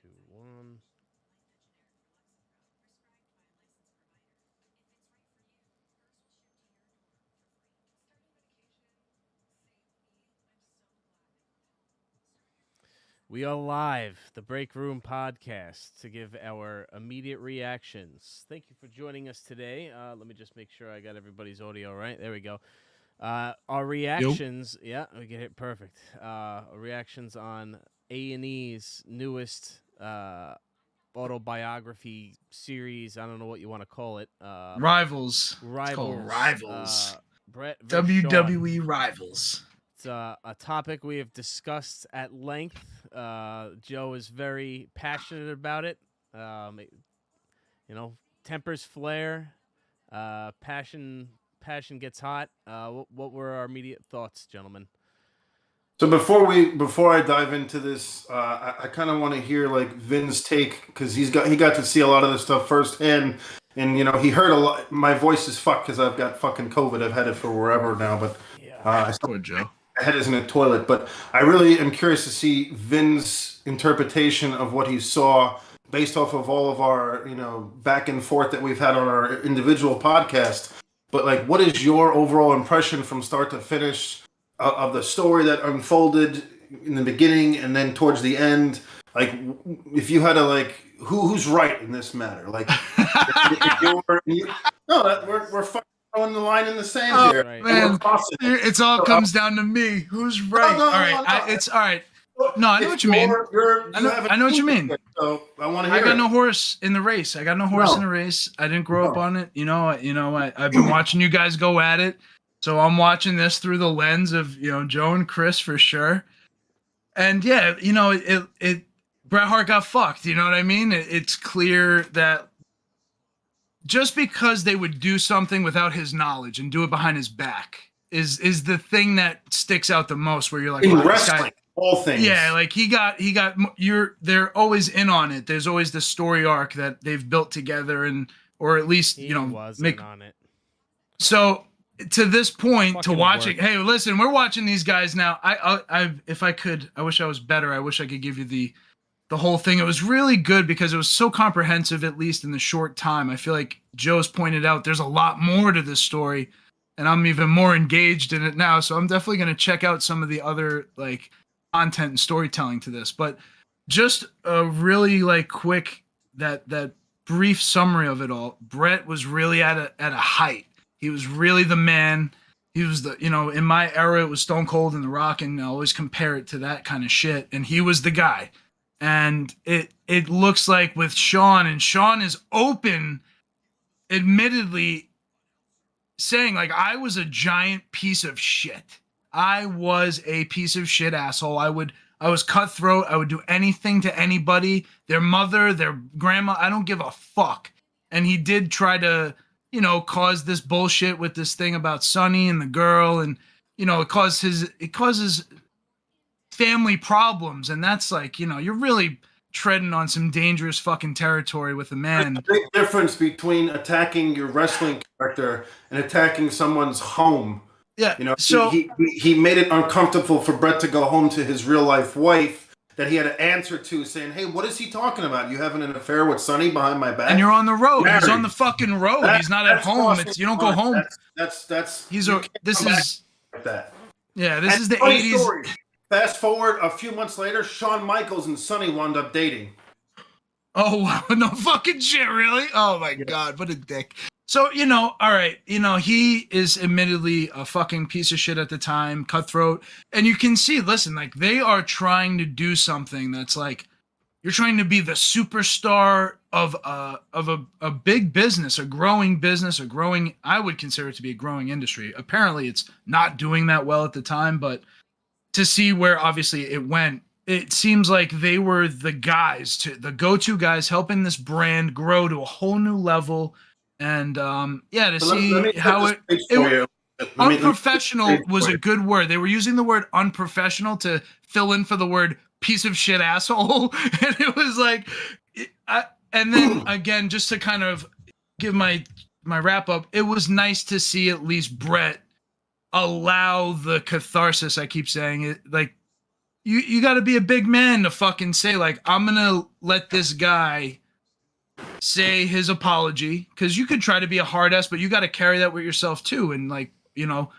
Three, two, one. We are live, the Break Room Podcast, to give our immediate reactions. Thank you for joining us today. Let me just make sure I got everybody's audio right. There we go. Our reactions, yeah, we get it perfect. Reactions on A&E's newest autobiography series. I don't know what you want to call it. Rivals. Rivals. It's called Rivals. Bret versus WWE Shawn. Rivals. It's a topic we have discussed at length. Joe is very passionate about it. Tempers flare. Passion gets hot. What were our immediate thoughts, gentlemen? So before I dive into this, I kind of want to hear like Vin's take, because he got to see a lot of this stuff firsthand, and he heard a lot. My voice is fucked because I've got fucking COVID. I've had it for wherever now, but Poor Joe. my head is in a toilet. But I really am curious to see Vin's interpretation of what he saw based off of all of our back and forth that we've had on our individual podcast. But like, what is your overall impression from start to finish of the story that unfolded in the beginning and then towards the end? Like, if you had to, like, who's right in this matter? Like, we're fucking throwing the line in the sand here. Right. Man, it's all comes down to me. Who's right? No, all right, it's all right. No, I know what you mean. I know what you mean. So I want to hear. I got no horse in the race. I didn't grow up on it. I've been watching you guys go at it. So I'm watching this through the lens of, Joe and Chris for sure. And yeah, Bret Hart got fucked. You know what I mean? It's clear that just because they would do something without his knowledge and do it behind his back is the thing that sticks out the most, where you're like, in wow, wrestling, all things. Yeah, like they're always in on it. There's always the story arc that they've built together, or at least, wasn't on it. So to this point, to watching, work. hey, listen, we're watching these guys now. If I could, I wish I was better. I wish I could give you the whole thing. It was really good because it was so comprehensive, at least in the short time. I feel like Joe's pointed out there's a lot more to this story, and I'm even more engaged in it now. So I'm definitely going to check out some of the other like content and storytelling to this. But just a really like quick that brief summary of it all. Bret was really at a height. He was really the man. He was in my era, it was Stone Cold and The Rock, and I always compare it to that kind of shit. And he was the guy. And it looks like with Shawn, and Shawn is open, admittedly, saying like, I was a giant piece of shit. I was a piece of shit asshole. I was cutthroat. I would do anything to anybody, their mother, their grandma. I don't give a fuck. And he did try to, cause this bullshit with this thing about Sonny and the girl, and it causes family problems, and that's like, you're really treading on some dangerous fucking territory with a man. There's a big difference between attacking your wrestling character and attacking someone's home. Yeah. So he made it uncomfortable for Bret to go home to his real life wife that he had to answer to, saying, "Hey, what is he talking about? You having an affair with Sonny behind my back?" And you're on the road. Married. He's on the fucking road. He's not at home. You don't go home. That's. This is like that. Yeah. This is the Funny 80s. story. Fast forward a few months later, Shawn Michaels and Sonny wound up dating. Oh wow, no fucking shit, really? Oh my god, what a dick. So, all right, he is admittedly a fucking piece of shit at the time, cutthroat. And you can see, listen, like, they are trying to do something that's like, you're trying to be the superstar of a big business, a growing, I would consider it to be a growing industry. Apparently it's not doing that well at the time, but to see where obviously it went, it seems like they were the go-to guys helping this brand grow to a whole new level. And to see how unprofessional was a good word. They were using the word unprofessional to fill in for the word piece of shit asshole. And it was like, and then again, just to kind of give my wrap up, it was nice to see at least Bret allow the catharsis. I keep saying it, like, you got to be a big man to fucking say, like, I'm going to let this guy say his apology, because you could try to be a hard ass, but you got to carry that with yourself too. And like, you know,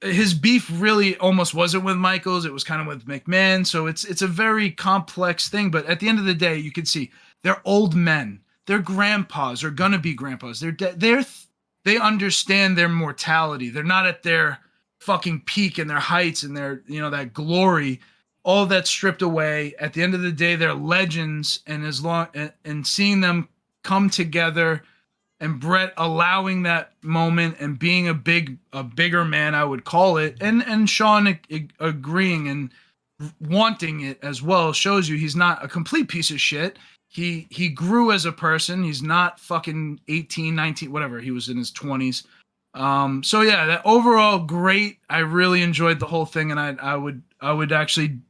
his beef really almost wasn't with Michaels. It was kind of with McMahon. So it's a very complex thing. But at the end of the day, you can see they're old men. They're grandpas, or gonna be grandpas. They understand their mortality. They're not at their fucking peak and their heights and their, you know, that glory. All of that's stripped away. At the end of the day, they're legends. And as long and seeing them come together, and Bret allowing that moment and being a bigger man, I would call it, and Shawn agreeing and wanting it as well, shows you he's not a complete piece of shit. He grew as a person. He's not fucking 18, 19, whatever. He was in his 20s. So yeah, that overall great. I really enjoyed the whole thing, and I would actually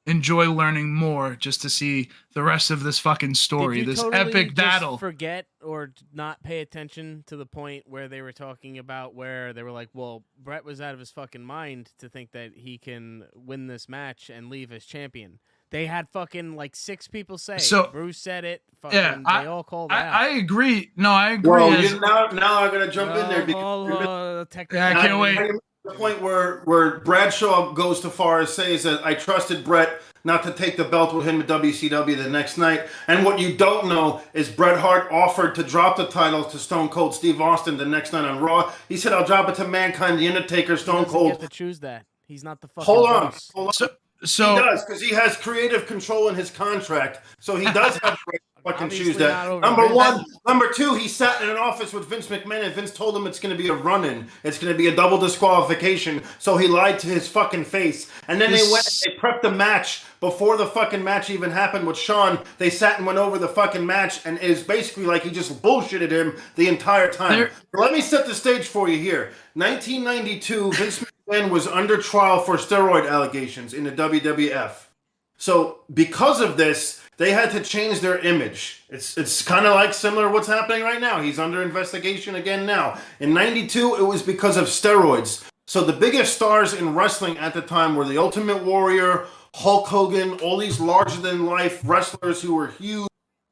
enjoy learning more just to see the rest of this fucking story, this totally epic battle. Forget or not pay attention to the point where they were talking about where they were like, well, Bret was out of his fucking mind to think that he can win this match and leave as champion. They had fucking like 6 people say. So Bruce said it. Fucking, yeah, they all called it out. I agree. No, I agree. Well, now I'm gonna jump in there because I can't wait. The point where Bradshaw goes too far as says that I trusted Bret not to take the belt with him at WCW the next night. And what you don't know is Bret Hart offered to drop the title to Stone Cold Steve Austin the next night on Raw. He said, I'll drop it to Mankind, The Undertaker, Stone Cold. He doesn't get to choose that. He's not the fucking Hold boss. on. So he does, because he has creative control in his contract. So he does have the right to fucking choose that. Number one. Number two, he sat in an office with Vince McMahon, and Vince told him it's going to be a run-in. It's going to be a double disqualification. So he lied to his fucking face. And then they went and they prepped the match before the fucking match even happened with Shawn. They sat and went over the fucking match, and it is basically like he just bullshitted him the entire time. Let me set the stage for you here. 1992, Vince McMahon was under trial for steroid allegations in the WWF. So because of this, they had to change their image. It's kind of like similar to what's happening right now. He's under investigation again now. In 92, it was because of steroids. So the biggest stars in wrestling at the time were the Ultimate Warrior, Hulk Hogan, all these larger-than-life wrestlers who were huge,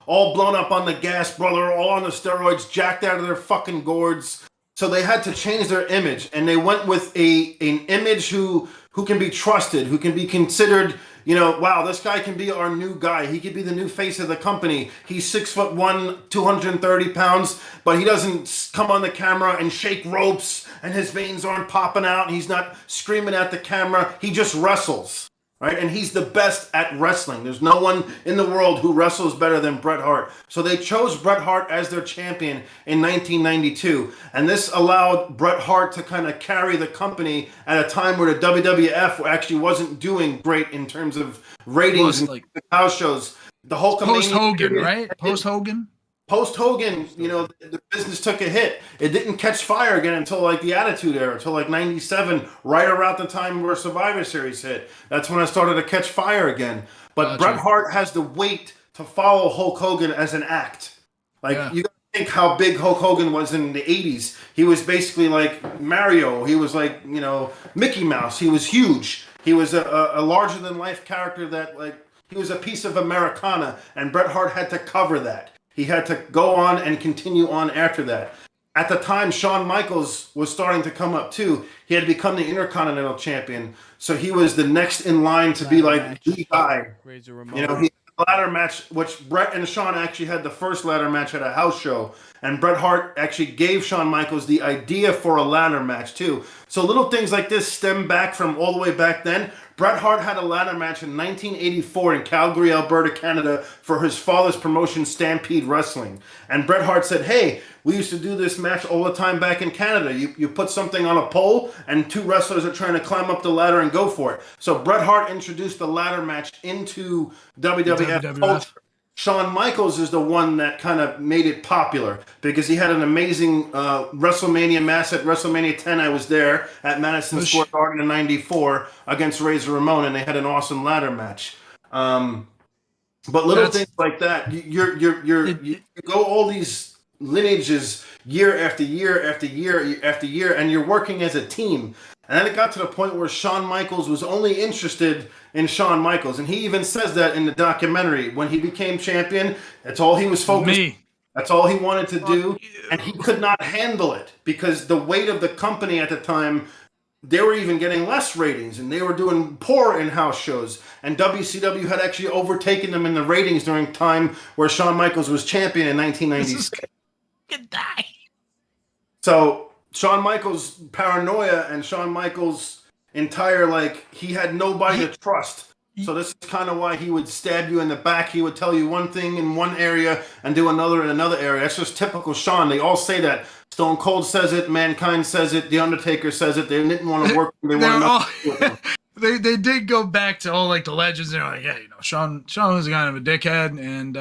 all blown up on the gas, brother, all on the steroids, jacked out of their fucking gourds. So they had to change their image, and they went with an image who can be trusted, who can be considered, you know, wow, this guy can be our new guy. He could be the new face of the company. He's 6'1", 230 pounds, but he doesn't come on the camera and shake ropes, and his veins aren't popping out, and he's not screaming at the camera. He just wrestles. Right? And he's the best at wrestling. There's no one in the world who wrestles better than Bret Hart. So they chose Bret Hart as their champion in 1992. And this allowed Bret Hart to kind of carry the company at a time where the WWF actually wasn't doing great in terms of ratings and like house shows. The whole post-Hogan, right? Post-Hogan? Post-Hogan, you know, the business took a hit. It didn't catch fire again until like the Attitude Era, until like 97, right around the time where Survivor Series hit. That's when I started to catch fire again. But Bret Hart has the weight to follow Hulk Hogan as an act. Like, you got to think how big Hulk Hogan was in the 80s. He was basically like Mario. He was like, you know, Mickey Mouse. He was huge. He was a larger-than-life character that, like, he was a piece of Americana, and Bret Hart had to cover that. He had to go on and continue on after that. At the time, Shawn Michaels was starting to come up too. He had become the Intercontinental Champion. So he was the next in line to be like the guy. You know, he had a ladder match, which Bret and Shawn actually had the first ladder match at a house show. And Bret Hart actually gave Shawn Michaels the idea for a ladder match too. So little things like this stem back from all the way back then. Bret Hart had a ladder match in 1984 in Calgary, Alberta, Canada for his father's promotion, Stampede Wrestling. And Bret Hart said, hey, we used to do this match all the time back in Canada. You put something on a pole and 2 wrestlers are trying to climb up the ladder and go for it. So Bret Hart introduced the ladder match into WWF culture. Shawn Michaels is the one that kind of made it popular because he had an amazing WrestleMania match at WrestleMania 10. I was there at Madison Square Garden in '94 against Razor Ramon, and they had an awesome ladder match. But little things like that, you go all these lineages year after year after year after year, and you're working as a team. And then it got to the point where Shawn Michaels was only interested in Shawn Michaels. And he even says that in the documentary. When he became champion, that's all he was focused on. That's all he wanted to do. And he could not handle it because the weight of the company at the time, they were even getting less ratings. And they were doing poor in-house shows. And WCW had actually overtaken them in the ratings during time where Shawn Michaels was champion in 1996. So Shawn Michaels' paranoia and Shawn Michaels' entire, like, he had nobody to trust. So this is kind of why he would stab you in the back. He would tell you one thing in one area and do another in another area. That's just typical Shawn. They all say that. Stone Cold says it. Mankind says it. The Undertaker says it. They didn't want to work. They wanted to. They did go back to all like the legends. They're like, yeah, Shawn was kind of a dickhead, and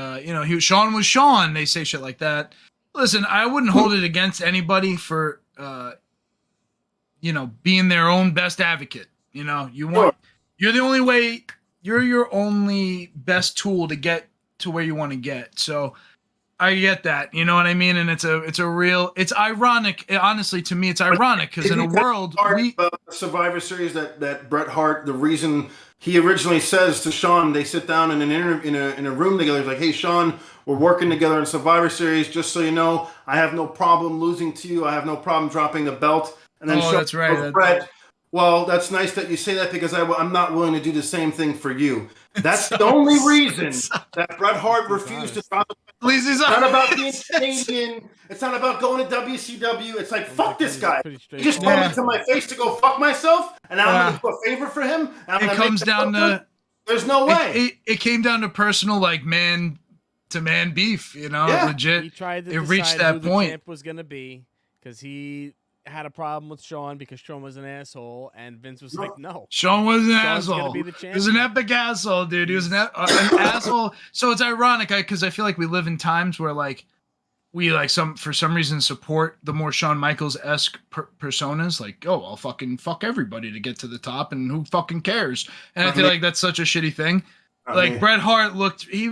Shawn was Shawn. They say shit like that. Listen, I wouldn't hold it against anybody for being their own best advocate. You're the only way. You're your only best tool to get to where you want to get. So I get that. You know what I mean? And it's ironic. Honestly, to me, it's ironic because in a world Survivor Series that Bret Hart, the reason he originally says to Shawn, they sit down in in a room together. He's like, "Hey, Shawn, we're working together in Survivor Series. Just so you know, I have no problem losing to you. I have no problem dropping the belt." And then Shawn that's right. Bret, well, that's nice that you say that because I'm not willing to do the same thing for you. That's the only reason that Bret Hart refused to drop the belt. It's not about being Canadian. It's not about going to WCW. It's like, fuck this guy. He just told me to my face to go fuck myself, and now I'm going to do a favor for him. It comes down to... There's no way. It came down to personal, like, man-to-man beef, legit. He tried to it reached that who point. The champ was going to be because he had a problem with Shawn because Shawn was an asshole, and Vince was like, "No, Shawn was an Shawn's asshole. gonna be the champion." He was an epic asshole, dude. He was an asshole. So it's ironic because I feel like we live in times where like we for some reason support the more Shawn Michaels-esque personas. Like, oh, I'll fucking fuck everybody to get to the top, and who fucking cares? And I feel like that's such a shitty thing. Like Bret Hart he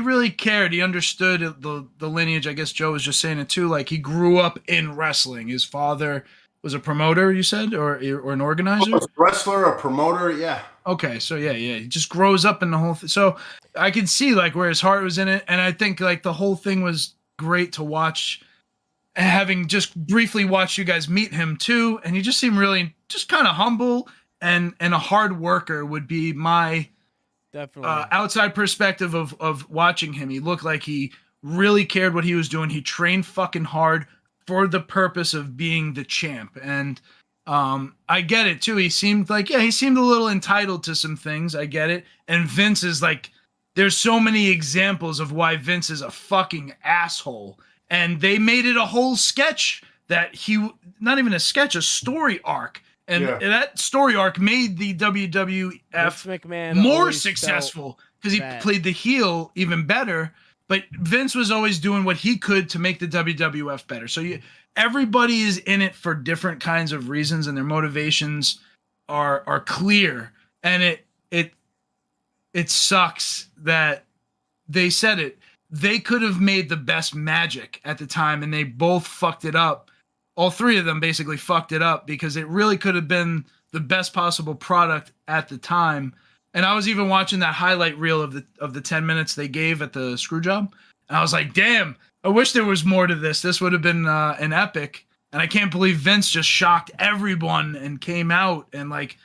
really cared. He understood the lineage. I guess Joe was just saying it too. Like he grew up in wrestling. His father was a promoter, you said, or an organizer? A wrestler, a promoter, yeah. Okay, so yeah. He just grows up in the whole thing. So I could see like where his heart was in it, and I think like the whole thing was great to watch. Having just briefly watched you guys meet him too, and he just seemed really just kind of humble and a hard worker would be my definitely outside perspective of watching him. He looked like he really cared what he was doing. He trained fucking hard for the purpose of being the champ. And I get it too. He seemed a little entitled to some things. I get it. And Vince is like, there's so many examples of why Vince is a fucking asshole. And they made it a whole sketch that not even a sketch, a story arc. And that story arc made the WWF more successful because he played the heel even better. But Vince was always doing what he could to make the WWF better. So everybody is in it for different kinds of reasons, and their motivations are clear. And it sucks that they said it. They could have made the best magic at the time, and they both fucked it up. All three of them basically fucked it up because it really could have been the best possible product at the time. And I was even watching that highlight reel of the 10 minutes they gave at the Screwjob. And I was like, damn, I wish there was more to this. This would have been an epic. And I can't believe Vince just shocked everyone and came out and like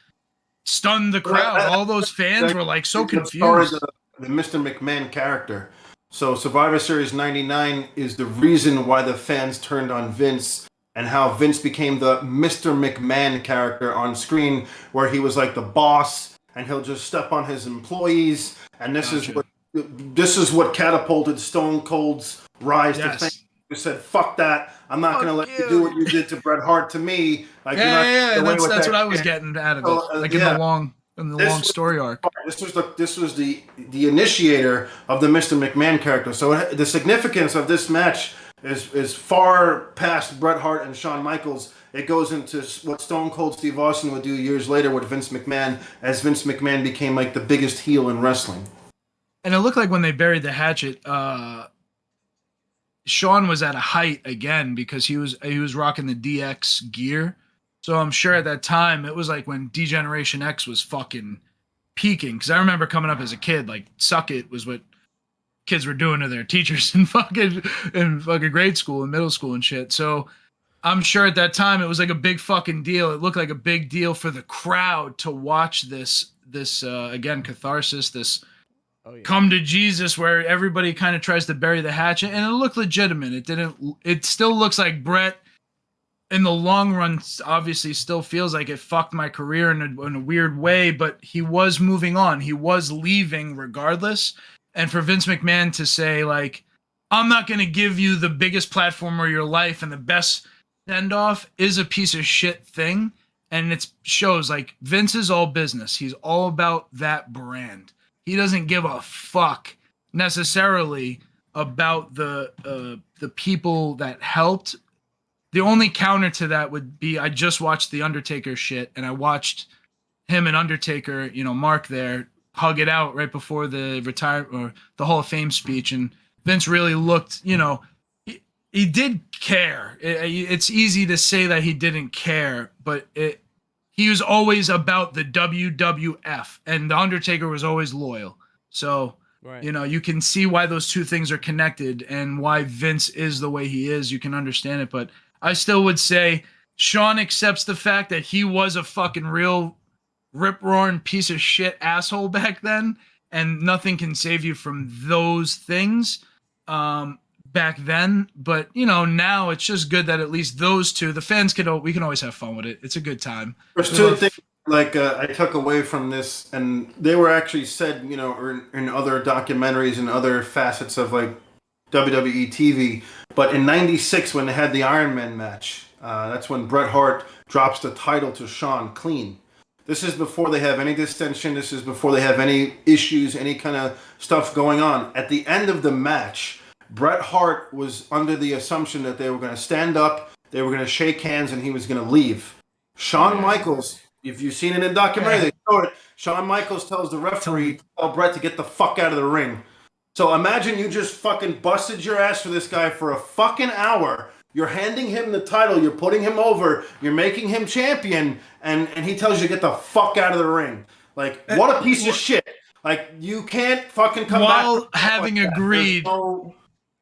stunned the crowd. All those fans were like so confused. The Mr. McMahon character. So Survivor Series 99 is the reason why the fans turned on Vince, and how Vince became the Mr. McMahon character on screen, where he was like the boss, and he'll just step on his employees. And this is what catapulted Stone Cold's rise to fame. He said, "Fuck that! I'm not going to let you do what you did to Bret Hart to me." Like, that's what I was getting out of it. In the long story arc. This was the initiator of the Mr. McMahon character. So the significance of this match is far past Bret Hart and Shawn Michaels. It goes into what Stone Cold Steve Austin would do years later with Vince McMahon, as Vince McMahon became like the biggest heel in wrestling. And it looked like when they buried the hatchet, Shawn was at a height again because he was rocking the DX gear. So I'm sure at that time it was like when D-Generation X was fucking peaking. Because I remember coming up as a kid, like "suck it" was what kids were doing to their teachers in fucking grade school and middle school and shit. So I'm sure at that time it was like a big fucking deal. It looked like a big deal for the crowd to watch this again, catharsis, this come to Jesus, where everybody kind of tries to bury the hatchet, and it looked legitimate. It still looks like Bret in the long run obviously still feels like it fucked my career in a weird way, but he was moving on. He was leaving regardless. And for Vince McMahon to say, like, I'm not going to give you the biggest platform of your life and the best send-off is a piece of shit thing. And it shows, like, Vince is all business. He's all about that brand. He doesn't give a fuck necessarily about the people that helped. The only counter to that would be I just watched the Undertaker shit, and I watched him and Undertaker, you know, Mark there, hug it out right before the the Hall of Fame speech, and Vince really looked, you know, he did care. It's easy to say that he didn't care, but he was always about the WWF, and the Undertaker was always loyal. So, you know, you can see why those two things are connected and why Vince is the way he is. You can understand it, but I still would say Shawn accepts the fact that he was a fucking real rip-roaring piece of shit asshole back then, and nothing can save you from those things back then. But, you know, now it's just good that at least those two, the fans we can always have fun with it. It's a good time. There's two things like I took away from this, and they were actually said, you know, in other documentaries and other facets of like WWE TV. But in '96, when they had the Iron Man match, that's when Bret Hart drops the title to Shawn clean. This is before they have any distension. This is before they have any issues, any kind of stuff going on. At the end of the match, Bret Hart was under the assumption that they were going to stand up, they were going to shake hands, and he was going to leave. Shawn Michaels, if you've seen it in the documentary, they show it. Shawn Michaels tells the referee to tell Bret to get the fuck out of the ring. So imagine you just fucking busted your ass for this guy for a fucking hour. You're handing him the title. You're putting him over. You're making him champion. And he tells you to get the fuck out of the ring. Like, what a piece of shit. Like, you can't fucking come back. While having like agreed,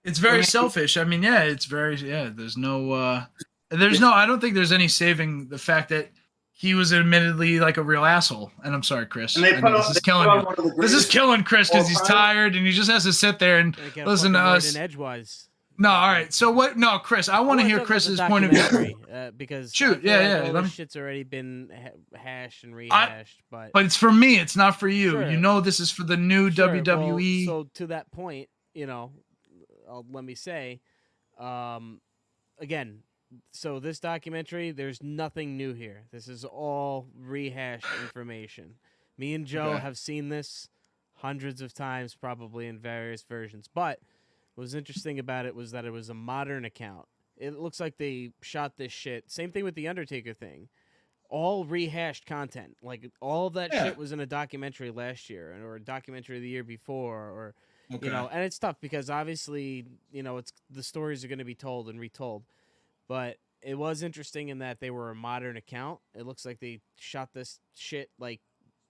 it's very selfish. I mean, yeah, it's very, there's no, I don't think there's any saving the fact that he was admittedly like a real asshole. And I'm sorry, Chris. And this is killing you. This is killing Chris because he's tired and he just has to sit there and listen to us. Edgewise. No, all right. So what? No, Chris, I want to hear Chris's point of view. Because shoot, all this shit's already been hashed and rehashed. But it's for me. It's not for you. Sure. You know, this is for the new WWE. Well, so to that point, you know, let me say, again. So this documentary, there's nothing new here. This is all rehashed information. Me and Joe have seen this hundreds of times, probably in various versions. But what was interesting about it was that it was a modern account. It looks like they shot this shit. Same thing with the Undertaker thing. All rehashed content. Like, all of that shit was in a documentary last year or a documentary the year before. Or, you know, and it's tough because obviously, you know, the stories are going to be told and retold. But it was interesting in that they were a modern account. It looks like they shot this shit like,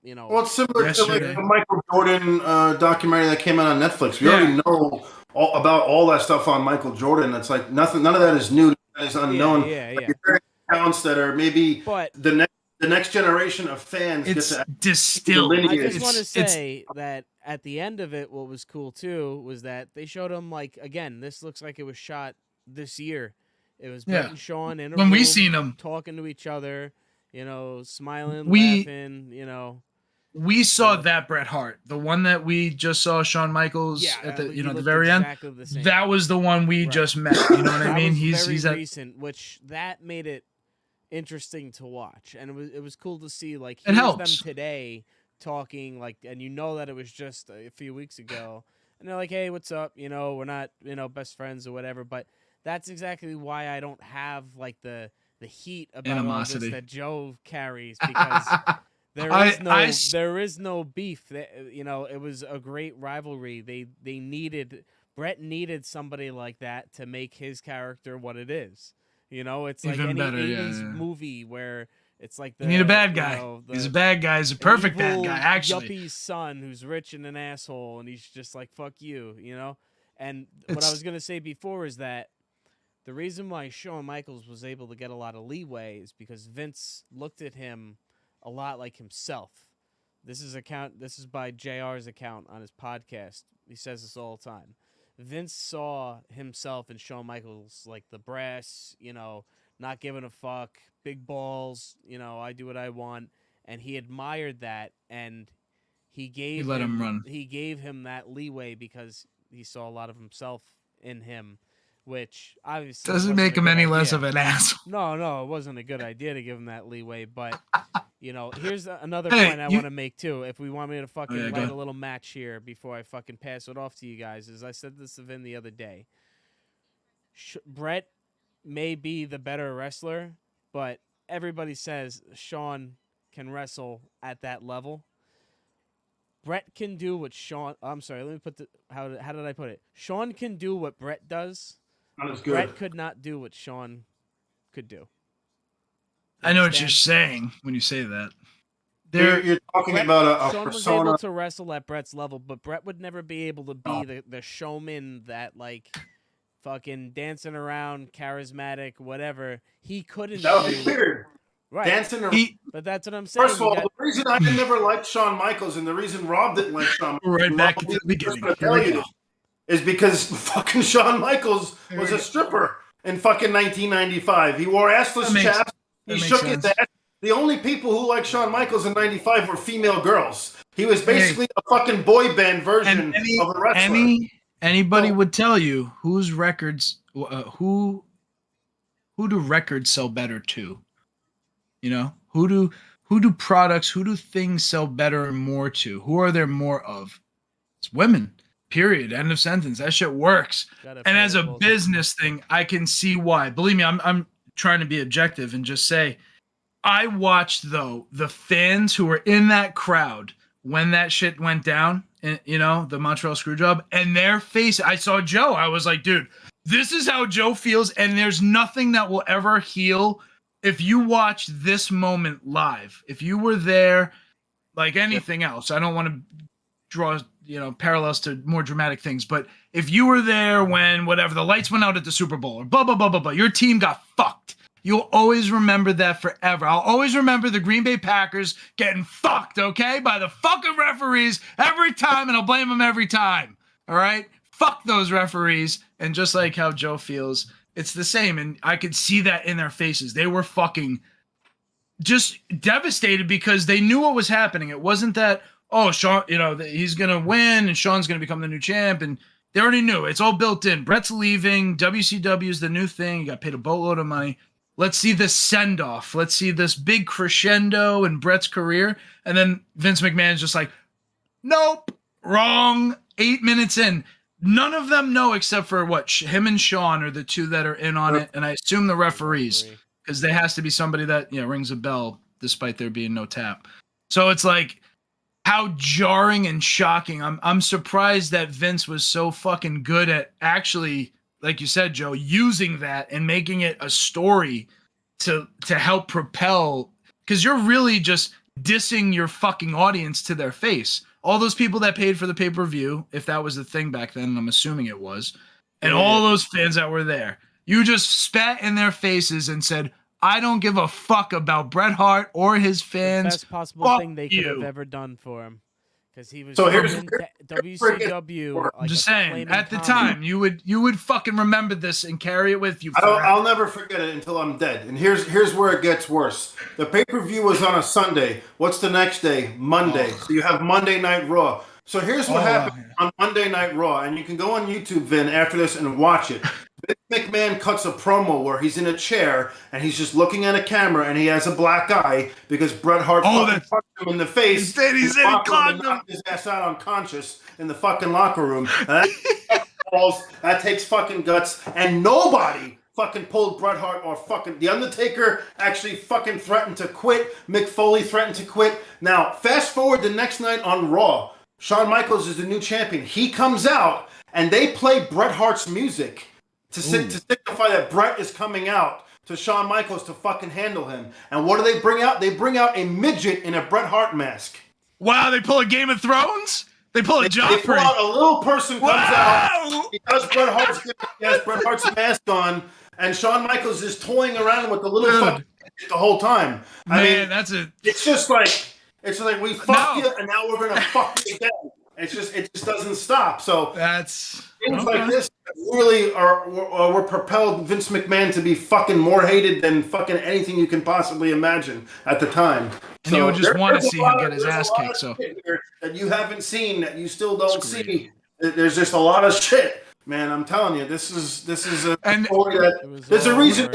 you know. Well, it's similar to like the Michael Jordan documentary that came out on Netflix. We already know about all that stuff on Michael Jordan. It's like nothing. None of that is new. That is unknown. Like, there are accounts that are maybe the next generation of fans. It's distilled. I just want to say that at the end of it, what was cool too was that they showed him like again. This looks like it was shot this year. It was Bret and Shawn in a room, we seen them talking to each other, you know, smiling, laughing, you know. We saw that Bret Hart, the one that we just saw Shawn Michaels at the the very end. That was the one we just met. You know what I mean? He's recent, which that made it interesting to watch, and it was cool to see like them today talking like, and you know that it was just a few weeks ago, and they're like, hey, what's up? You know, we're not best friends or whatever, but. That's exactly why I don't have like the heat about animosity all this that Joe carries because there is no beef. You know, it was a great rivalry. They needed Bret needed somebody like that to make his character what it is. You know, it's like Even any better, 80s yeah. movie where it's like You need a bad guy. He's a bad guy. He's a perfect bad guy, actually. Yuppie's son who's rich and an asshole, and he's just like, fuck you, you know? And what I was going to say before is that the reason why Shawn Michaels was able to get a lot of leeway is because Vince looked at him a lot like himself. This is by JR's account on his podcast. He says this all the time. Vince saw himself and Shawn Michaels like the brass, you know, not giving a fuck, big balls, you know, I do what I want, and he admired that, and he let him run. He gave him that leeway because he saw a lot of himself in him, which obviously doesn't make him any less of an asshole. No, it wasn't a good idea to give him that leeway, but you know, here's another point I want to make too. If we want me to fucking write a little match here before I fucking pass it off to you guys, is I said this to Vin the other day. Bret may be the better wrestler, but everybody says Shawn can wrestle at that level. Bret can do what Shawn. I'm sorry. Let me put how did I put it? Shawn can do what Bret does. Not as good. Bret could not do what Shawn could do. I know what you're saying when you say that. You're talking about a Shawn persona. was able to wrestle at Bret's level, but Bret would never be able to be the showman that like fucking dancing around, charismatic, whatever. He couldn't. That would be weird. Right. Dancing around. But that's what I'm saying. First of all, the reason I never liked Shawn Michaels and the reason Rob didn't like Shawn Michaels, right back to the beginning, is because fucking Shawn Michaels was a stripper in fucking 1995. He wore assless chaps. He shook his ass. The only people who liked Shawn Michaels in 95 were female girls. He was basically a fucking boy band version of a wrestler. Anybody would tell you whose records, who do records sell better to? You know, who do products, who do things sell better and more to? Who are there more of? It's women. Period. End of sentence. That shit works. And as a business thing, I can see why. Believe me, I'm trying to be objective and just say, I watched though the fans who were in that crowd when that shit went down, and you know, the Montreal Screwjob, and their face. I saw Joe. I was like, dude, this is how Joe feels, and there's nothing that will ever heal. If you watch this moment live, if you were there, like anything else, I don't want to draw, you know, parallels to more dramatic things, but if you were there when whatever the lights went out at the Super Bowl or blah blah blah blah blah, your team got fucked. You'll always remember that forever. I'll always remember the Green Bay Packers getting fucked, okay, by the fucking referees every time, and I'll blame them every time. All right, fuck those referees. And just like how Joe feels, it's the same, and I could see that in their faces. They were fucking just devastated because they knew what was happening. It wasn't that, oh, Shawn, you know, he's going to win and Shawn's going to become the new champ, and they already knew. It's all built in. Brett's leaving. WCW is the new thing. You got paid a boatload of money. Let's see this send-off. Let's see this big crescendo in Brett's career. And then Vince McMahon is just like, nope, wrong. 8 minutes in. None of them know except for him and Shawn are the two that are in on it. And I assume the referees, because there has to be somebody that, you know, rings a bell despite there being no tap. So it's like, how jarring and shocking. I'm surprised that Vince was so fucking good at actually, like you said, Joe, using that and making it a story to help propel, because you're really just dissing your fucking audience to their face. All those people that paid for the pay-per-view, if that was the thing back then, and I'm assuming it was, and all those fans that were there, you just spat in their faces and said, I don't give a fuck about Bret Hart or his fans. The best possible thing they could have ever done for him. Because he was in WCW. I'm just saying, at the time, you would fucking remember this and carry it with you. I'll never forget it until I'm dead. And here's where it gets worse. The pay-per-view was on a Sunday. What's the next day? Monday. So you have Monday Night Raw. So here's what happened on Monday Night Raw. And you can go on YouTube, Vin, after this and watch it. Vince McMahon cuts a promo where he's in a chair and he's just looking at a camera and he has a black eye because Bret Hart punched him in the face. He said he clogged him. Knocked his ass out unconscious in the fucking locker room. And that takes fucking guts. And nobody fucking pulled Bret Hart or fucking The Undertaker actually fucking threatened to quit. Mick Foley threatened to quit. Now, fast forward the next night on Raw. Shawn Michaels is the new champion. He comes out and they play Bret Hart's music to signify that Bret is coming out to Shawn Michaels to fucking handle him. And what do they bring out? They bring out a midget in a Bret Hart mask. Wow, they pull a Game of Thrones? They pull a Joffrey. They pull out, a little person comes out because Bret Hart's mask on, and Shawn Michaels is toying around with the little fucking midget the whole time. I mean, it's just like we fucked you, and now we're gonna fuck you again. It just doesn't stop. So things like this really were propelled Vince McMahon to be fucking more hated than fucking anything you can possibly imagine at the time. And you would just want to see him get his ass kicked. So that you haven't seen, that you still don't see. There's just a lot of shit, man. I'm telling you, this is a story that there's a reason.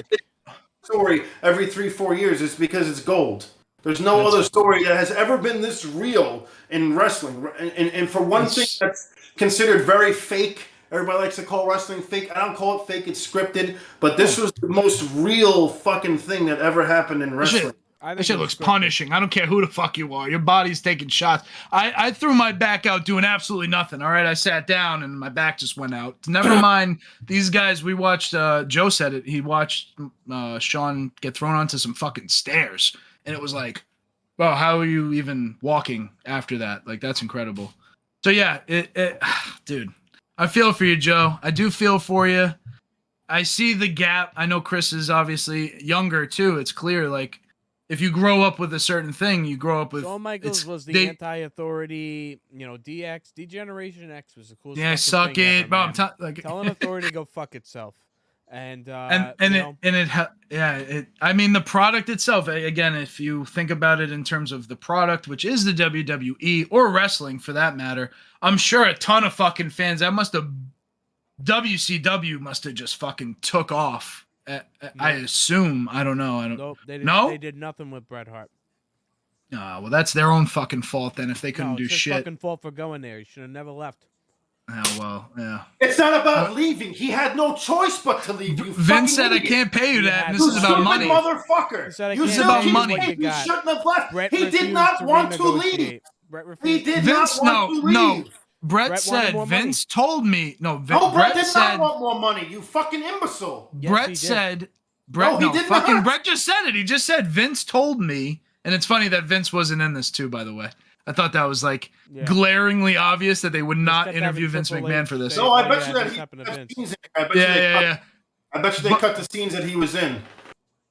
Story every 3-4 years. It's because it's gold. There's no other story that has ever been this real in wrestling. And for one thing that's considered very fake, everybody likes to call wrestling fake. I don't call it fake, it's scripted. But this was the most real fucking thing that ever happened in wrestling. That shit looks punishing. I don't care who the fuck you are. Your body's taking shots. I threw my back out doing absolutely nothing. All right, I sat down and my back just went out. Never mind these guys. We watched, Joe said it. He watched Shawn get thrown onto some fucking stairs. And it was like, well, how are you even walking after that? Like, that's incredible. So, yeah, dude, I feel for you, Joe. I do feel for you. I see the gap. I know Chris is obviously younger, too. It's clear, like, if you grow up with a certain thing, you grow up with... Shawn Michaels was the anti-authority, DX. D-Generation X was the coolest thing suck it. Bro, I'm telling authority to go fuck itself. I mean, the product itself, again, if you think about it in terms of the product, which is the WWE or wrestling for that matter, I'm sure a ton of fucking fans, WCW must have just fucking took off. I assume. I don't know. Nope, they did nothing with Bret Hart. Well, that's their own fucking fault then if they couldn't do shit. It's fucking fault for going there. He should have never left. Oh, well, yeah. It's not about leaving. He had no choice but to leave. Vince said, idiot. I can't pay you that. And this is about money. Motherfucker. This is about money. He shouldn't have left. He did not want to leave. He did not want to leave. No. Brett said, Vince told me. No, Brett did not want more money. You fucking imbecile. Brett said, Brett just said it. He just said, Vince told me. And it's funny that Vince wasn't in this too, by the way. I thought that was glaringly obvious that they would not interview Vince McMahon for this. No, I bet you that he cut scenes. I bet you they cut the scenes that he was in.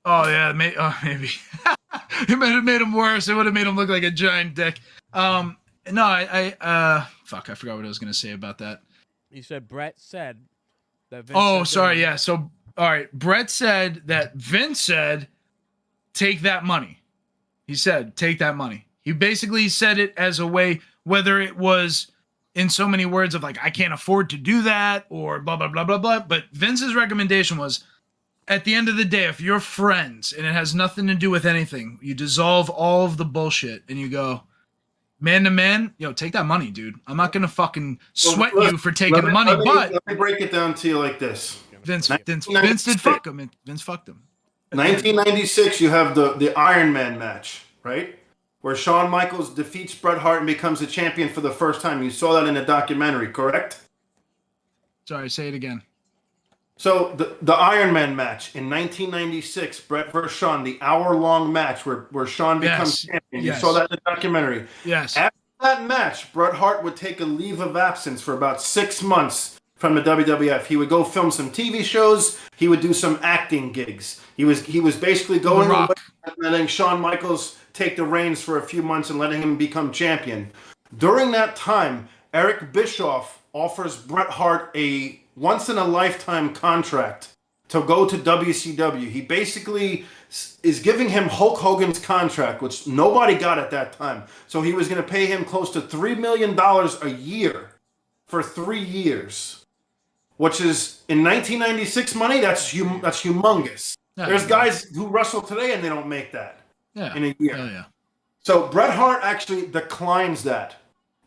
Oh yeah, maybe. It might have made him worse. It would have made him look like a giant dick. No, I forgot what I was gonna say about that. You said Brett said that Vince sorry, yeah. So all right, Brett said that Vince said, take that money. He said, take that money. He basically said it as a way, whether it was in so many words of like, I can't afford to do that or blah, blah, blah, blah, blah. But Vince's recommendation was, at the end of the day, if you're friends and it has nothing to do with anything, you dissolve all of the bullshit and you go, man to man, take that money, dude. I'm not going to fucking sweat you for taking the money, but... Let me break it down to you like this. Vince did fuck him. Vince fucked him. 1996, you have the Iron Man match, right? Where Shawn Michaels defeats Bret Hart and becomes the champion for the first time. You saw that in a documentary, correct? Sorry, say it again. So the Iron Man match in 1996, Bret versus Shawn, the hour-long match where Shawn becomes champion. You saw that in the documentary. Yes. After that match, Bret Hart would take a leave of absence for about 6 months from the WWF. He would go film some TV shows. He would do some acting gigs. He was basically going away and letting Shawn Michaels take the reins for a few months and letting him become champion. During that time, Eric Bischoff offers Bret Hart a once-in-a-lifetime contract to go to WCW. He basically is giving him Hulk Hogan's contract, which nobody got at that time. So he was going to pay him close to $3 million a year for 3 years, which is, in 1996 money, that's humongous. There's guys who wrestle today and they don't make that. In a year. Yeah. So Bret Hart actually declines that.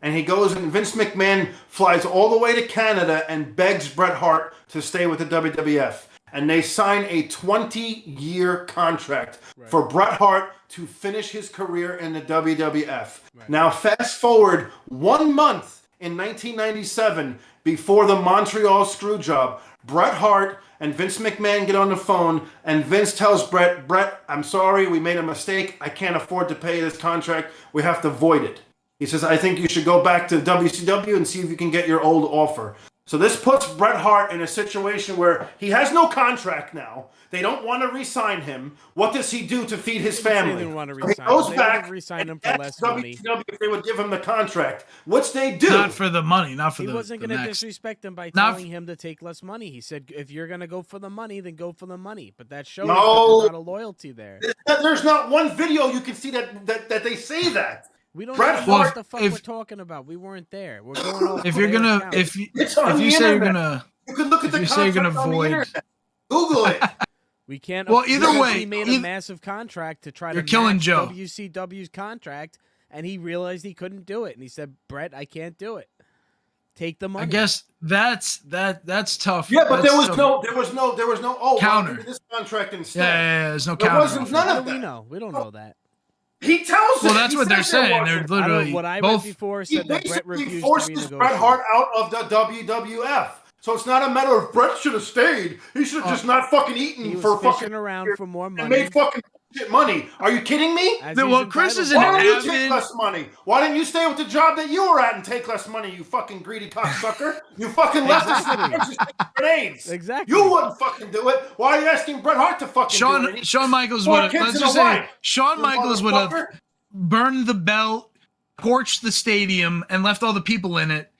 And he goes and Vince McMahon flies all the way to Canada and begs Bret Hart to stay with the WWF. And they sign a 20-year contract for Bret Hart to finish his career in the WWF. Right. Now fast forward 1 month in 1997, before the Montreal Screwjob, Bret Hart and Vince McMahon get on the phone, and Vince tells Bret, I'm sorry, we made a mistake. I can't afford to pay this contract. We have to void it. He says, I think you should go back to WCW and see if you can get your old offer. So this puts Bret Hart in a situation where he has no contract now. They don't want to re-sign him. What does he do to feed his family? They didn't want to re-sign He goes him. back They re-signed him for and less asks money. WCW if they would give him the contract, which they do. Not for the money, not for He the wasn't going to next. disrespect him by Not telling him to take less money. He said, if you're going to go for the money, then go for the money. But that shows that No. there's not a loyalty there. There's not one video you can see that they say that. We don't Bret even know Hart- what the fuck we're talking about. We weren't there. We're going off If you're their gonna, account. It's on if the you say you're internet. gonna, You can look at if the you say you're contract gonna on the void- internet. Google it. We can't. Well, either because way, he made a massive contract to try You're to killing match Joe. WCW's contract, and he realized he couldn't do it, and he said, "Bret, I can't do it. Take the money." I guess that's tough. Yeah, but That's there was tough. no. Oh, Counter. I'll give you this contract Yeah, instead. there's no There counter. wasn't offer. none How of do we that. know? We don't know that. He tells Well, it. that's He what they're says there saying. They're wasn't. literally What I both. read before He said that Bret basically refused to forces Bret renegotiate. Hart out of the WWF. So it's not a matter of Bret should have stayed. He should have just not fucking eaten He was for fishing fucking around years for more and money. made fucking shit money. Are you kidding me? as Well, he's Chris is entitled an Why to. don't you take avid- less money? Why didn't you stay with the job that you were at and take less money, you fucking greedy cocksucker? You fucking left us in the bench just taking grenades. Exactly. You wouldn't fucking do it. Why are you asking Bret Hart to fucking do it? Shawn Michaels Four would have. kids Let's and just a say wife, Shawn you Michaels would have motherfucker. burned the belt, torched the stadium, and left all the people in it,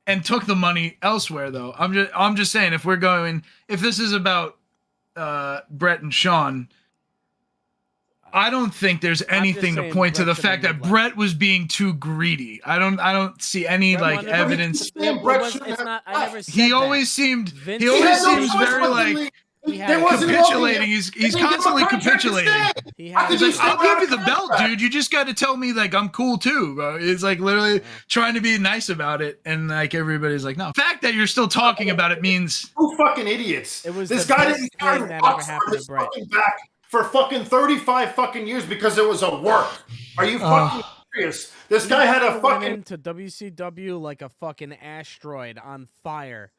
and took the money elsewhere. Though I'm just saying, if this is about Bret and Shawn, I don't think there's anything to saying point to Bret the should fact have that made Bret was being too greedy. I don't see any Bret like wanted- evidence. Yeah, It Bret was- shouldn't it's have not. I left. never said He that. always seemed. Vince He He always had no seems choice very but to like leave. He had There to wasn't capitulating. no- He's They gave him a constantly contract to capitulating. stay. He How had could to you He's stay like, I'll give you without the a belt, contract? dude. You just got to tell me like I'm cool too, bro. It's like literally trying to be nice about it, and like everybody's like, no. The fact that you're still talking about it means You fucking idiots. It was This the guy best didn't thing carry that ever rocks happened on to his Bret. fucking back for fucking 35 fucking years because it was a work. Are you fucking serious? This guy had a Went fucking. into WCW like a fucking asteroid on fire.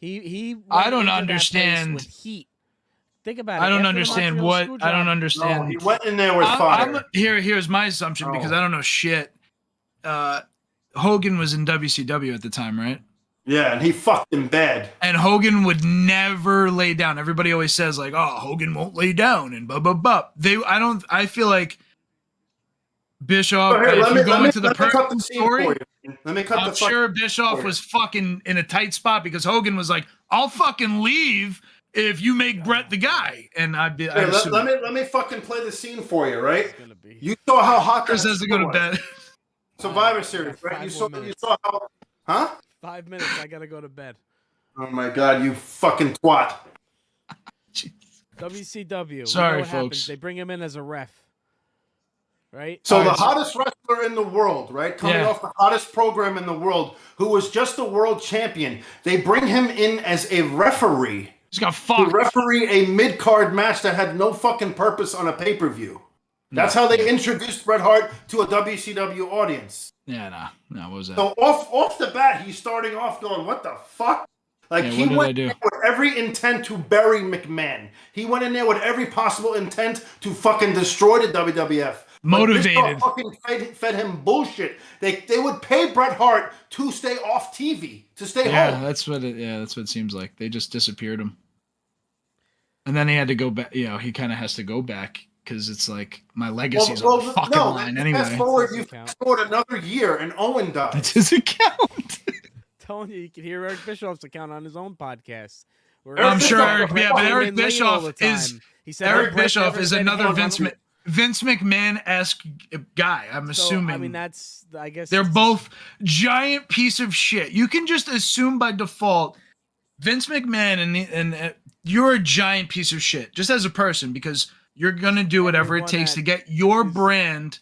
He. I don't went into that place understand. with heat. Think about it. I don't After the understand Montreal what I Screwjob, don't No, understand. he went in there with fire. Here's my assumption because I don't know shit. Hogan was in WCW at the time, right? Yeah, and he fucked him bad. And Hogan would never lay down. Everybody always says like, "Oh, Hogan won't lay down," and blah blah blah. I feel like Bischoff. Here, If you go into the let me cut personal the scene story, for you. Let me cut I'm the sure fucking Bischoff story. was fucking in a tight spot because Hogan was like, "I'll fucking leave if you make Bret the guy," and I'd be. Here, let me fucking play the scene for you, right? It's gonna be. You saw how hot Chris that has to go to was. bed. Survivor Series, right? 5 You saw more you minutes. saw how. Huh? 5 minutes. I gotta go to bed. Oh my god, you fucking twat. WCW. we Sorry, know what happens. folks. They bring him in as a ref. Right? So All the right, so- hottest wrestler in the world, right? Coming Yeah. off the hottest program in the world, who was just a world champion. They bring him in as a referee He's got to fucked. referee a mid-card match that had no fucking purpose on a pay-per-view. That's how they introduced Bret Hart to a WCW audience. Yeah, no, what was that? So off the bat, he's starting off going, "What the fuck?" Like Yeah, he what did I went do? in there with every intent to bury McMahon. He went in there with every possible intent to fucking destroy the WWF. But Motivated. Bischoff fucking fed him bullshit. They would pay Bret Hart to stay off TV, to stay Yeah, home. that's what it seems like. They just disappeared him. And then he had to go back, he kind of has to go back because it's like my legacy's on the fucking line anyway. Fast forward, you Doesn't count. fast forward another year and Owen That dies. doesn't count. Telling you can hear Eric Bischoff's account on his own podcast. Where I'm sure Bischoff Eric- yeah, but came Eric in late Bischoff all the time. is- He said Eric Bret Bischoff never is said another anything. Vince McMahon-esque guy. I'm So, assuming. I mean, that's I guess They're it's- both giant piece of shit. You can just assume by default, Vince McMahon and you're a giant piece of shit just as a person because you're gonna do whatever it Everyone takes that to get your is- brand.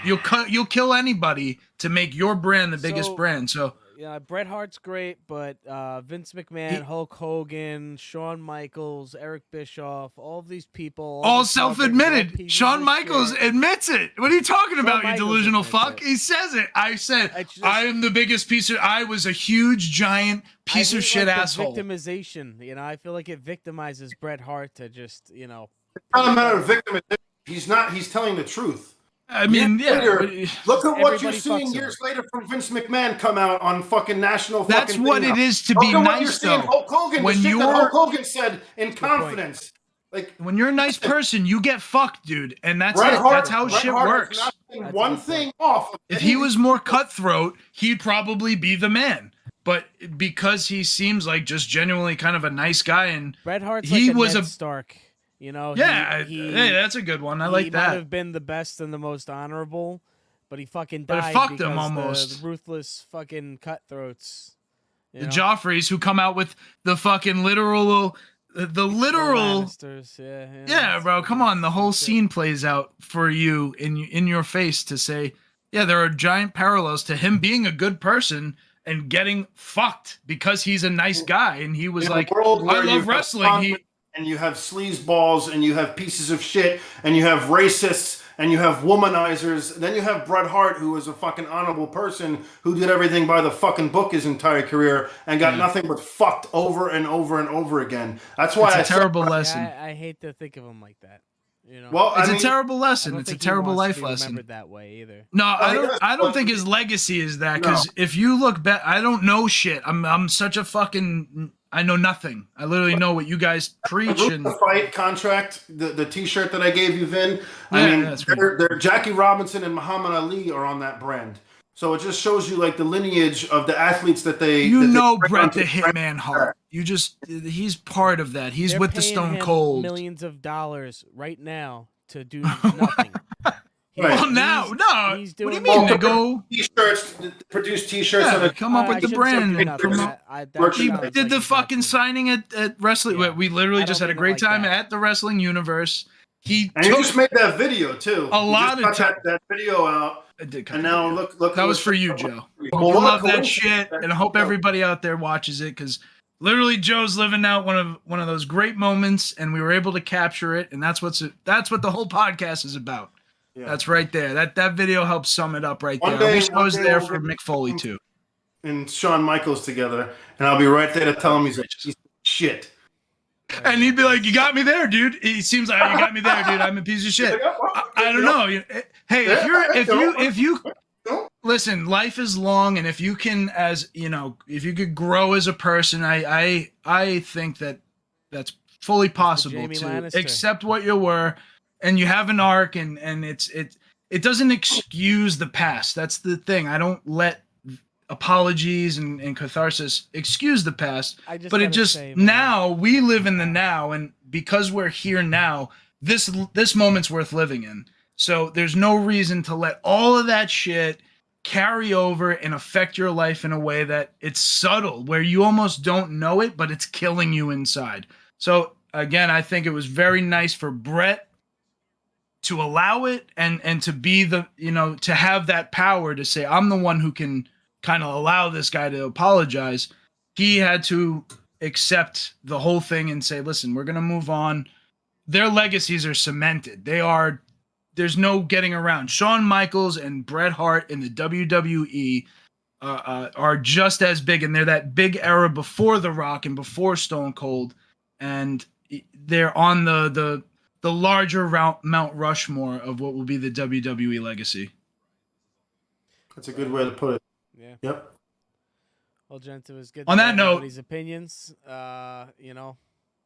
You'll kill anybody to make your brand the biggest So, brand. So Yeah, Bret Hart's great, but Vince McMahon, Hulk Hogan, Shawn Michaels, Eric Bischoff, all of these people, all these celebrities, self-admitted. all Shawn pieces of Michaels shit. admits it. What are you talking about, you Michaels delusional admits fuck? it. He says it. I said, It's just- I am the biggest piece of... I was a huge, giant piece I of hate, shit like, the asshole. victimization, I feel like it victimizes Bret Hart to just, It's not a matter of victimization. He's not. He's telling the truth. I mean, Later, look at what you're Everybody seeing fucks him. years later from Vince McMahon come out on fucking national. That's fucking what thing it now. is to Look be at what nice, you're seeing though. Hulk Hogan, When the shit that you're- Hulk Hogan said in point. confidence. Like when you're a nice person, you get fucked, dude. And that's Bret it. Hart, That's how Bret shit Hart works. has not taken That's a one good thing off. Of If any he of was these more people. cutthroat, he'd probably be the man. But because he seems like just genuinely kind of a nice guy, and Bret Hart's he like a was Ned a- Stark. yeah, hey, that's a good one. I like he that. might have been the best and the most honorable, but he fucking But it died fucked because him almost. the ruthless fucking cutthroats. The Joffreys who come out with the fucking literal, the literal. Lannisters, Yeah, bro, come on. The whole scene plays out for you in your face to say, yeah, there are giant parallels to him being a good person and getting fucked because he's a nice guy. And he was In a like, world I where you love have wrestling. and you have sleazeballs, and you have pieces of shit, and you have racists, and you have womanizers. Then you have Bret Hart, who was a fucking honorable person who did everything by the fucking book his entire career and got nothing but fucked over and over and over again. That's why It's a terrible lesson. I hate to think of him like that. Well, It's I a mean, terrible lesson. I don't It's a think he terrible wants to life be lesson. remembered that way either. No, he I don't does. think his legacy is that, because if you look back, I don't know shit. I'm such a fucking, I know nothing. I literally know what you guys preach. And the fight contract, the T-shirt that I gave you, Vin. Yeah, I mean, that's great. they're Jackie Robinson and Muhammad Ali are on that brand. So it just shows you like the lineage of the athletes that they. you that they know bring Bret onto the Hitman Hart. He's part of that. He's They're with the paying Stone him Cold. millions of dollars right now to do nothing. Right. Well, now, no. he's What do you doing mean? Well, They go. T-shirts, produce T-shirts. Yeah, on a, come up I with the shouldn't say brand. doing And nothing. promote. That He sounds did like the he's fucking not doing- signing at Wrestling. Yeah. We literally I just don't had a mean it great like time that. at the Wrestling Universe. He and you took just made that video too. a You lot just of got that video out, I did cut and the now video. look. That was for you, Joe. Well, You what a love that coincidence. shit, and I hope everybody out there watches it, because literally Joe's living out one of those great moments, and we were able to capture it, and that's what the whole podcast is about. Yeah. That's right there. That video helps sum it up right One there. I day- wish I one was day there we'll for get- Mick Foley too. And Shawn Michaels together, and I'll be right there to tell him he's a piece of shit. And he'd be like, "You got me there, dude." He seems like, "You got me there, dude. I'm a piece of shit." I don't know. Hey, if you listen, life is long, and if you can, as you know, if you could grow as a person, I think that's fully possible Jamie to Lannister. accept what you were, and you have an arc, and it doesn't excuse the past. That's the thing. I don't let apologies and catharsis excuse the past, I just but it gotta just say, man, now we live in the now, and because we're here now, this moment's worth living in. So there's no reason to let all of that shit carry over and affect your life in a way that it's subtle, where you almost don't know it, but it's killing you inside. So again, I think it was very nice for Bret to allow it and to be the, to have that power to say, I'm the one who can kind of allow this guy to apologize. He had to accept the whole thing and say, listen, we're going to move on. Their legacies are cemented. There's no getting around. Shawn Michaels and Bret Hart in the WWE are just as big, and they're that big era before The Rock and before Stone Cold, and they're on the larger Mount Rushmore of what will be the WWE legacy. That's a good way to put it. Yeah. Yep. Well, gents, it was good. On to that hear note- everybody's opinions.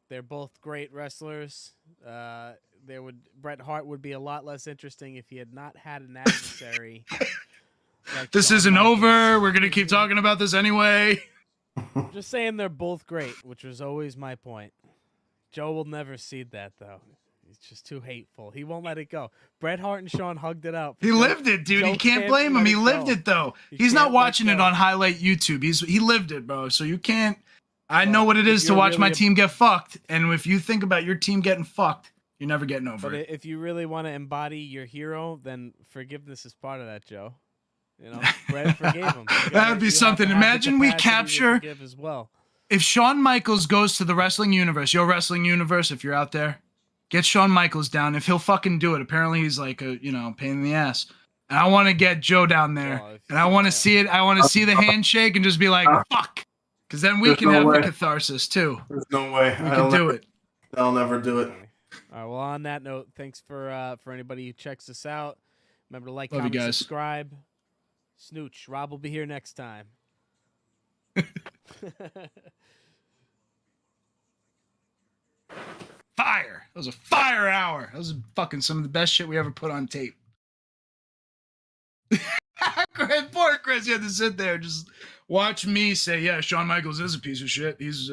They're both great wrestlers. Bret Hart would be a lot less interesting if he had not had an adversary. like This Shawn isn't Michaels. over. We're going to keep talking about this anyway. Just saying they're both great, which was always my point. Joe will never cede that, though. He's just too hateful. He won't let it go. Bret Hart and Shawn hugged it out. He lived it, dude. Joe You can't can't blame him. let He it lived go. it, though. You He's not can't let watching it go. on highlight YouTube. He lived it, bro. So you can't. I know Well, what it if is to you're watch my really a- team get fucked. And if you think about your team getting fucked, you're never getting over But it. if you really want to embody your hero, then forgiveness is part of that, Joe. You know, Bret forgave him. That would be something. Imagine we capture as well. If Shawn Michaels goes to the wrestling universe, your wrestling universe, if you're out there, get Shawn Michaels down. If he'll fucking do it. Apparently he's like a, pain in the ass. And I want to get Joe down there. And I want to see it. I want to see the handshake and just be like, fuck. Because then we can have the catharsis too. There's no way. We can do it. I'll never do it. All right. Well, on that note, thanks for anybody who checks us out. Remember to like, Love comment, you guys. subscribe. Snooch. Rob will be here next time. Fire. That was a fire hour. That was fucking some of the best shit we ever put on tape. Poor Chris, you had to sit there, just watch me say, yeah, Shawn Michaels is a piece of shit. He's